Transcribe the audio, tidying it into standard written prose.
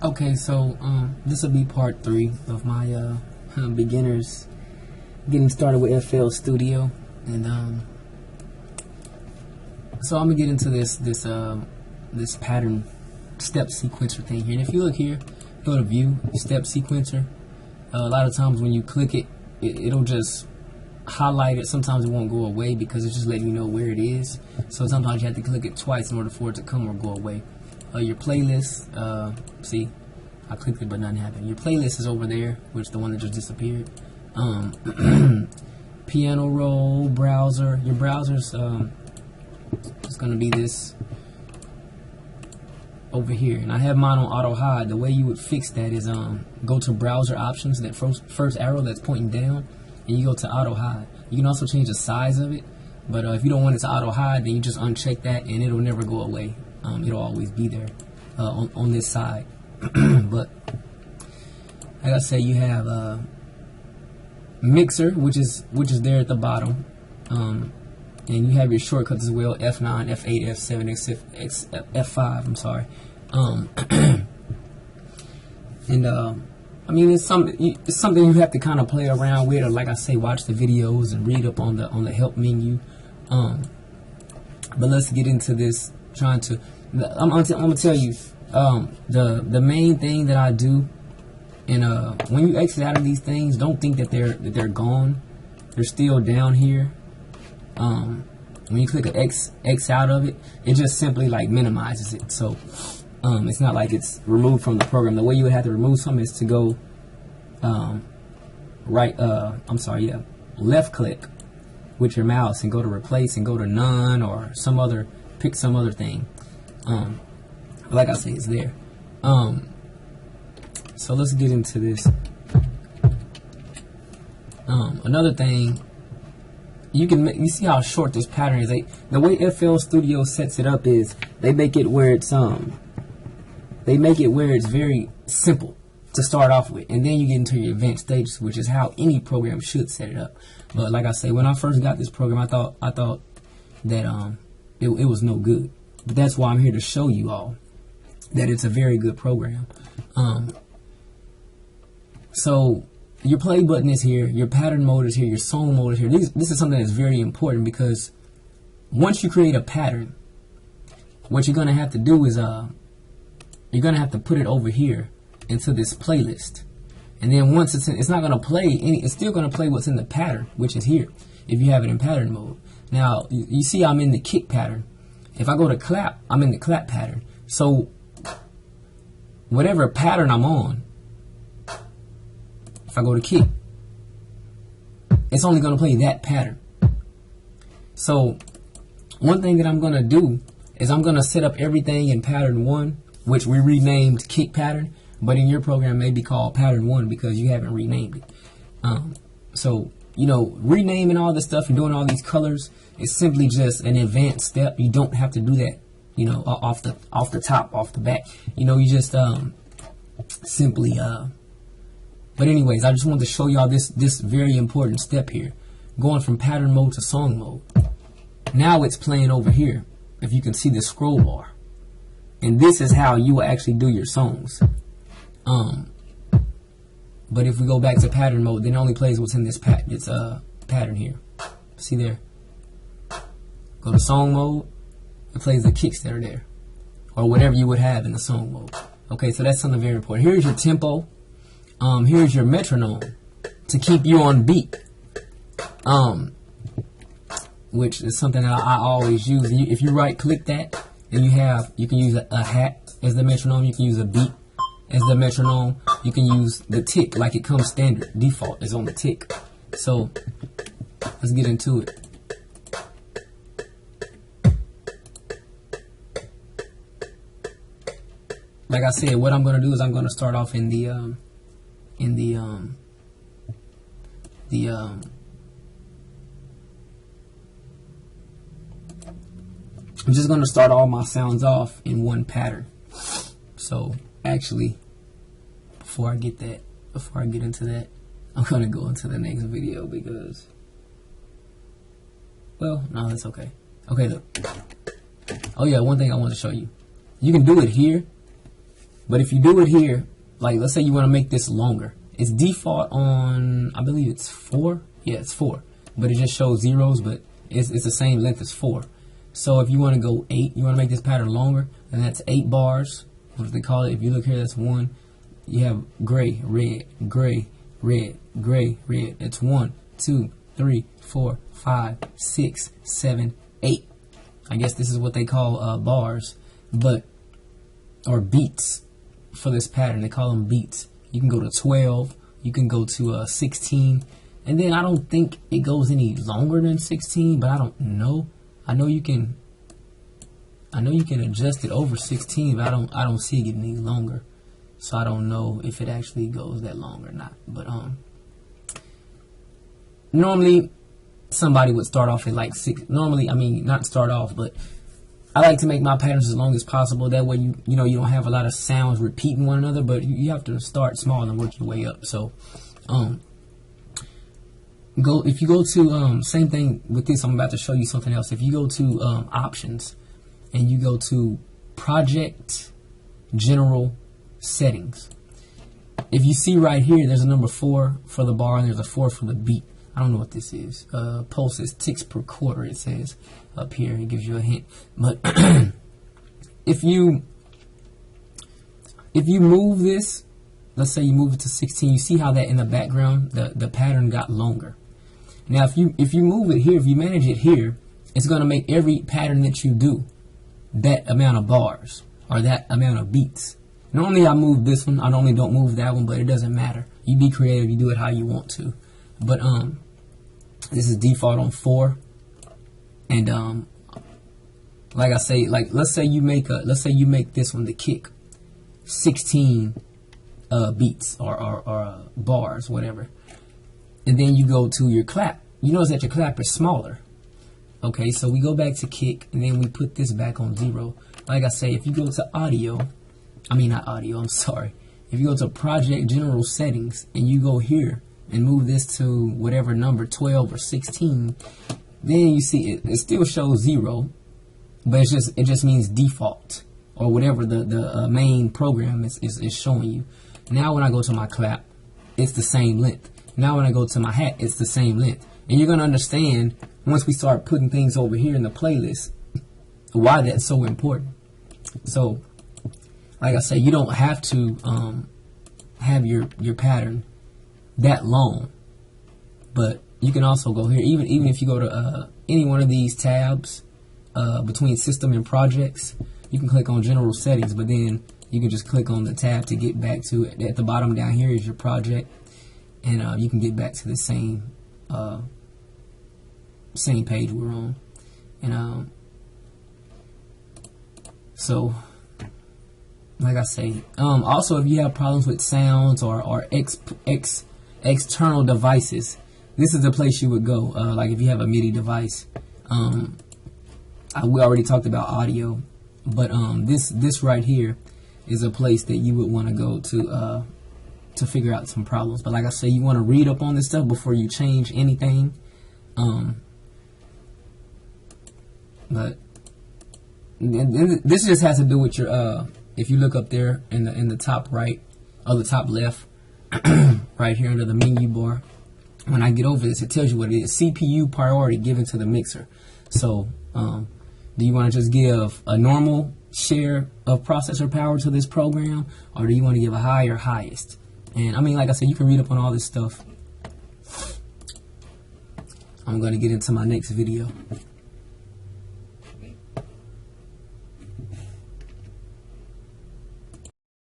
Okay, so this will be part 3 of my beginners getting started with FL Studio, and so I'm gonna get into this pattern step sequencer thing here. And if you look here, go to View, Step Sequencer. A lot of times when you click it, it'll just highlight it. Sometimes it won't go away because it's just letting you know where it is. So sometimes you have to click it twice in order for it to come or go away. Your playlist, see, I clicked it but nothing happened. Your playlist is over there, which is the one that just disappeared. Piano roll, browser. Your browser's it's gonna be this over here, and I have mine on auto hide. The way you would fix that is go to browser options, that first arrow that's pointing down, and you go to auto hide. You can also change the size of it, but if you don't want it to auto hide, then you just uncheck that and it'll never go away. It'll always be there on this side. But like I say, you have mixer, which is there at the bottom, and you have your shortcuts as well: F9, F8, F7, F5. I'm sorry. And I mean, it's something you have to kind of play around with, or like I say, watch the videos and read up on the help menu. But let's get into this. I'm gonna tell you the main thing that I do. And when you exit out of these things, don't think that they're gone. They're still down here. When you click an X out of it, it just simply like minimizes it. So it's not like it's removed from the program. The way you would have to remove something is to go left click with your mouse and go to replace and go to none or pick some other thing. Like I say, it's there. So let's get into this. Another thing, you see how short this pattern is. The way FL Studio sets it up is they make it where it's very simple to start off with, and then you get into your advanced stages, which is how any program should set it up. But like I say, when I first got this program, I thought that it was no good. But that's why I'm here to show you all that it's a very good program. So your play button is here, your pattern mode is here, your song mode is here. This is something that's very important, because once you create a pattern, what you're gonna have to do is you're gonna have to put it over here into this playlist, and then once it's not gonna play it's still gonna play what's in the pattern, which is here if you have it in pattern mode. Now you see I'm in the kick pattern. If I go to clap, I'm in the clap pattern. So whatever pattern I'm on, if I go to kick, it's only going to play that pattern. So one thing that I'm going to do is I'm going to set up everything in pattern 1, which we renamed kick pattern, but in your program may be called pattern 1 because you haven't renamed it. So, you know, renaming all this stuff and doing all these colors is simply just an advanced step. You don't have to do that, you know, off the top, off the bat. You know, you just simply but anyways, I just wanted to show y'all this very important step here, going from pattern mode to song mode. Now it's playing over here, if you can see the scroll bar, and this is how you will actually do your songs. But if we go back to pattern mode, then it only plays what's in this pattern here. See there? Go to song mode, it plays the kicks that are there, or whatever you would have in the song mode. Okay, so that's something very important. Here's your tempo. Here's your metronome to keep you on beat, which is something that I always use. If you right click that, then you can use a hat as the metronome. You can use a beat as the metronome. You can use the tick like it comes standard. Default is on the tick. So let's get into it. Like I said, what I'm going to do is I'm going to start off in I'm just going to start all my sounds off in one pattern. So actually, before I get into that, I'm going to go into the next video because, well, no, that's okay. Okay, look. Oh yeah, one thing I want to show you. You can do it here, But if you do it here, like let's say you want to make this longer, it's default on, I believe it's 4. Yeah, it's 4, but it just shows zeros, but it's the same length as 4. So if you want to go 8, you want to make this pattern longer, then that's 8 bars. What do they call it? If you look here, that's 1. You have gray, red, gray, red, gray, red. It's 1, 2, 3, 4, 5, 6, 7, 8. I guess this is what they call bars, but or beats for this pattern. They call them beats. You can go to 12. You can go to 16. And then I don't think it goes any longer than 16, but I don't know. I know you can adjust it over 16, but I don't see it getting any longer. So I don't know if it actually goes that long or not. But normally somebody would start off at like 6. Normally, I mean, not start off, but I like to make my patterns as long as possible. That way you don't have a lot of sounds repeating one another, but you have to start small and work your way up. So if you go to same thing with this, I'm about to show you something else. If you go to options and you go to project general settings, if you see right here, there's a number 4 for the bar and there's a 4 for the beat. I don't know what this is. Pulse is ticks per quarter, it says up here. It gives you a hint. But if you move this, let's say you move it to 16, you see how that in the background the pattern got longer. Now if you move it here, if you manage it here, it's going to make every pattern that you do that amount of bars or that amount of beats. Normally I move this one, I normally don't move that one, but it doesn't matter. You be creative, you do it how you want to. But this is default on 4. And like I say, like let's say you make this one the kick 16 beats or bars, whatever. And then you go to your clap. You notice that your clap is smaller. Okay, so we go back to kick and then we put this back on 0. Like I say, if you go to audio, I'm sorry. If you go to project general settings and you go here and move this to whatever number, 12 or 16, then you see it still shows 0, but it just means default or whatever the main program is showing you. Now when I go to my clap, it's the same length. Now when I go to my hat, it's the same length. And you're going to understand once we start putting things over here in the playlist why that's so important. So like I say, you don't have to have your pattern that long, but you can also go here, even if you go to any one of these tabs between system and projects, you can click on general settings, but then you can just click on the tab to get back to it. At the bottom down here is your project, and you can get back to the same page we're on. And so like I say, also if you have problems with sounds or external devices, this is the place you would go. Like if you have a MIDI device, we already talked about audio, but this right here is a place that you would want to go to figure out some problems. But like I say, you want to read up on this stuff before you change anything. But this just has to do with your if you look up there in the top right or the top left, right here under the menu bar, when I get over this, it tells you what it is. CPU priority given to the mixer. So do you want to just give a normal share of processor power to this program, or do you want to give a high or highest? And I mean, like I said, you can read up on all this stuff. I'm going to get into my next video.